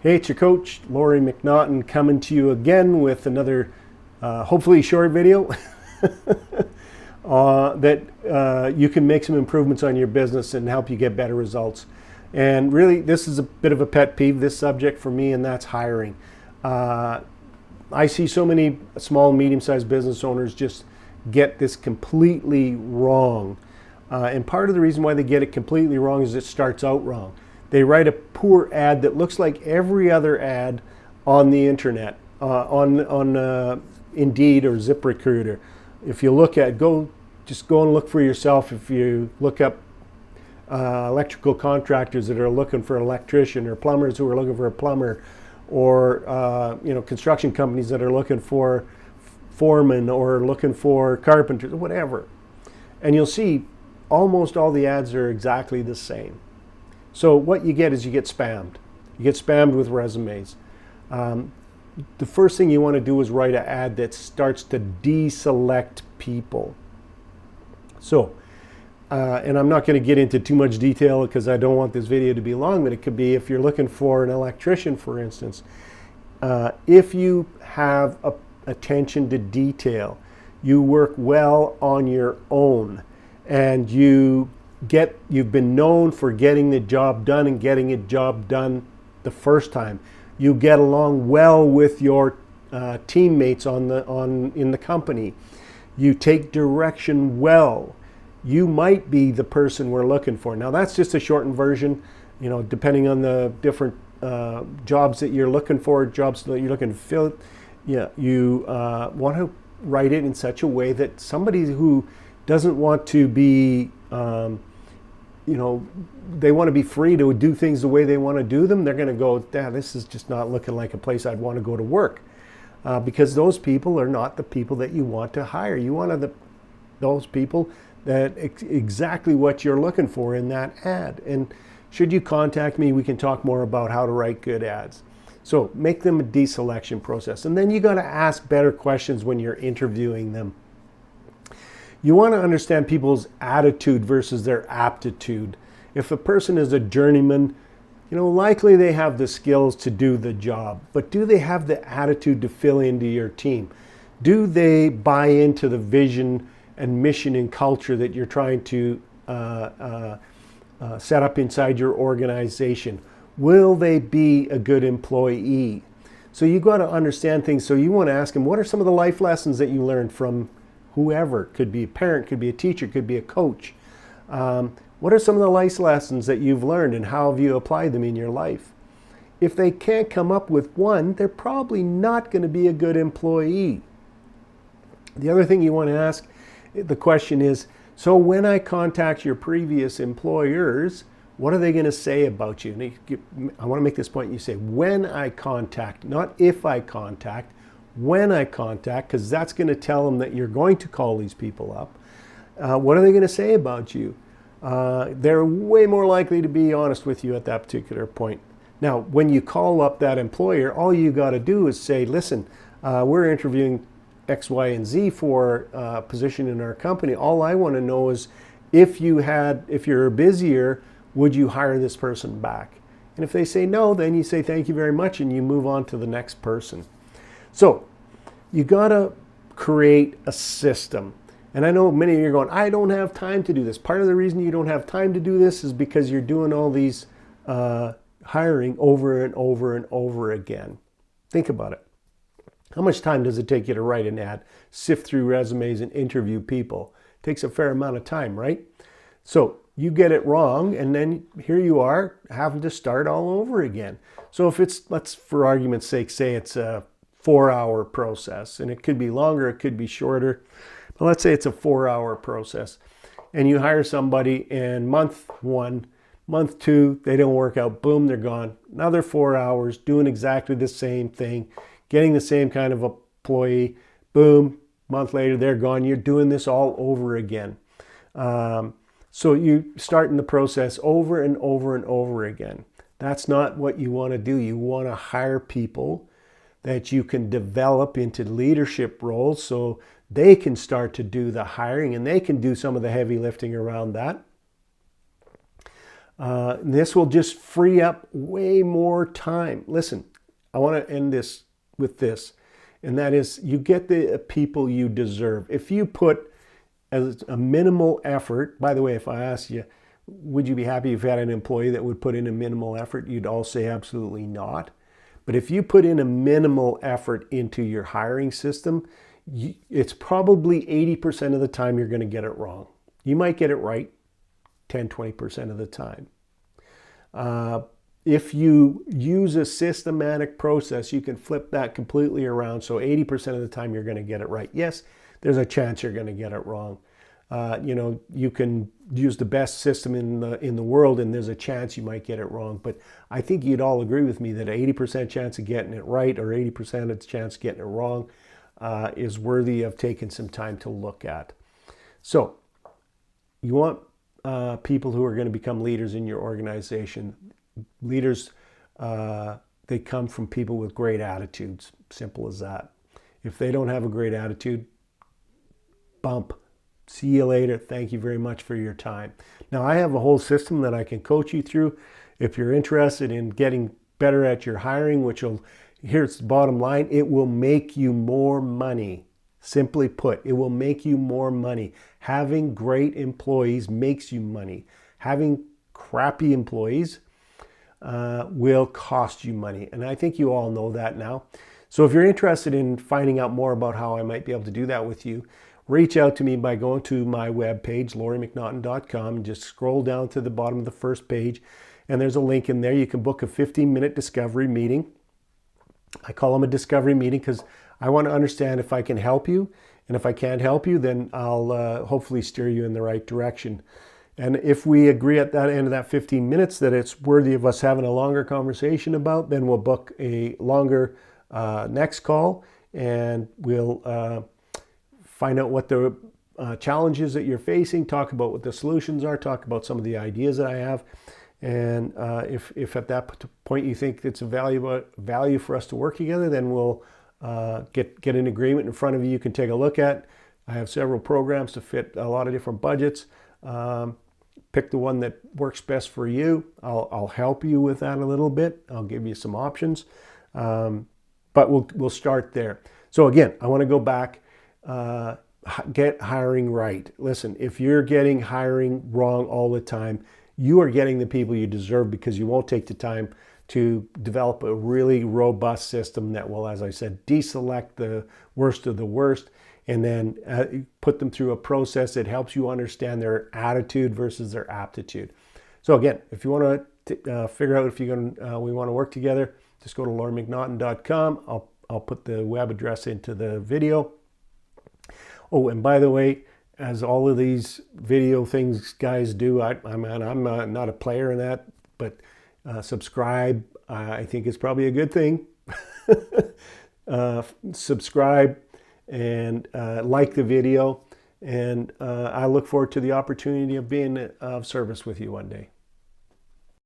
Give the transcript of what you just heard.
Hey, it's your coach, Laurie McNaughton, coming to you again with another hopefully short video that you can make some improvements on your business and help you get better results. And really, this is a bit of a pet peeve, this subject for me, and that's hiring. I see so many small, medium-sized business owners just get this completely wrong. And part of the reason why they get it completely wrong is it starts out wrong. They write a poor ad that looks like every other ad on the internet, on Indeed or ZipRecruiter. If you look at, just go and look for yourself. If you look up electrical contractors that are looking for an electrician, or plumbers who are looking for a plumber, or construction companies that are looking for foremen or looking for carpenters, whatever, and you'll see almost all the ads are exactly the same. So what you get is you get spammed. You get spammed with resumes. The first thing you want to do is write an ad that starts to deselect people. So, and I'm not going to get into too much detail because I don't want this video to be long, but it could be if you're looking for an electrician, for instance. If you have attention to detail, you work well on your own, and you've been known for getting the job done and getting a job done the first time. You get along well with your teammates in the company. You take direction well. You might be the person we're looking for. Now that's just a shortened version, depending on the different jobs that you're looking for, jobs that you're looking to fill. Yeah, you want to write it in such a way that somebody who doesn't want to be they want to be free to do things the way they want to do them, they're going to go, this is just not looking like a place I'd want to go to work. Because those people are not the people that you want to hire. You want those people that exactly what you're looking for in that ad. And should you contact me, we can talk more about how to write good ads. So make them a deselection process. And then you got to ask better questions when you're interviewing them. You want to understand people's attitude versus their aptitude. If a person is a journeyman, likely they have the skills to do the job, but do they have the attitude to fill into your team? Do they buy into the vision and mission and culture that you're trying to set up inside your organization? Will they be a good employee? So you got to understand things. So you want to ask them, what are some of the life lessons that you learned from whoever? Could be a parent, could be a teacher, could be a coach. What are some of the life lessons that you've learned and how have you applied them in your life? If they can't come up with one, they're probably not going to be a good employee. The other thing you want to ask, the question is, so when I contact your previous employers, what are they going to say about you? And I want to make this point. You say, when I contact, not if I contact, when I contact, because that's going to tell them that you're going to call these people up. What are they going to say about you? They're way more likely to be honest with you at that particular point. Now, when you call up that employer, all you got to do is say, listen, we're interviewing X, Y, and Z for a position in our company. All I want to know is if you're busier, would you hire this person back? And if they say no, then you say thank you very much and you move on to the next person. So you got to create a system. And I know many of you are going, I don't have time to do this. Part of the reason you don't have time to do this is because you're doing all these hiring over and over and over again. Think about it. How much time does it take you to write an ad, sift through resumes, and interview people? It takes a fair amount of time, right? So you get it wrong, and then here you are having to start all over again. So if let's for argument's sake say it's a 4-hour process, and it could be longer, it could be shorter, but let's say it's a 4-hour process, and you hire somebody in month 1, month 2, they don't work out, boom, they're gone. Another 4 hours doing exactly the same thing, getting the same kind of employee, boom, month later they're gone. You're doing this all over again. So you start in the process over and over and over again. That's not what you want to do. You want to hire people that you can develop into leadership roles so they can start to do the hiring and they can do some of the heavy lifting around that. This will just free up way more time. Listen, I want to end this with this, and that is you get the people you deserve. If you put as a minimal effort, by the way, if I asked you, would you be happy if you had an employee that would put in a minimal effort? You'd all say absolutely not. But if you put in a minimal effort into your hiring system, it's probably 80% of the time you're going to get it wrong. You might get it right 10, 20% of the time. If you use a systematic process, you can flip that completely around. So 80% of the time you're going to get it right. Yes, there's a chance you're going to get it wrong. You can use the best system in the world, and there's a chance you might get it wrong. But I think you'd all agree with me that 80% chance of getting it right or 80% of chance of getting it wrong is worthy of taking some time to look at. So you want people who are going to become leaders in your organization. Leaders, they come from people with great attitudes. Simple as that. If they don't have a great attitude, bump. See you later. Thank you very much for your time. Now, I have a whole system that I can coach you through. If you're interested in getting better at your hiring, here's the bottom line, it will make you more money. Simply put, it will make you more money. Having great employees makes you money. Having crappy employees will cost you money. And I think you all know that now. So if you're interested in finding out more about how I might be able to do that with you, reach out to me by going to my webpage, lauriemcnaughton.com, and just scroll down to the bottom of the first page. And there's a link in there. You can book a 15-minute discovery meeting. I call them a discovery meeting because I want to understand if I can help you. And if I can't help you, then I'll hopefully steer you in the right direction. And if we agree at that end of that 15 minutes that it's worthy of us having a longer conversation about, then we'll book a longer next call, and we'll find out what the challenges that you're facing, talk about what the solutions are, talk about some of the ideas that I have. And if at that point you think it's a value for us to work together, then we'll get an agreement in front of you. You can take a look at. I have several programs to fit a lot of different budgets. Pick the one that works best for you. I'll help you with that a little bit. I'll give you some options, but we'll start there. So again, I want to go back. Get hiring right. Listen, if you're getting hiring wrong all the time, you are getting the people you deserve because you won't take the time to develop a really robust system that will, as I said, deselect the worst of the worst, and then put them through a process that helps you understand their attitude versus their aptitude. So again, if you want to figure out if we want to work together, just go to lauriemcnaughton.com. I'll put the web address into the video. Oh, and by the way, as all of these video things guys do, I'm not a player in that, but subscribe. I think it's probably a good thing. Subscribe and like the video, and I look forward to the opportunity of being of service with you one day.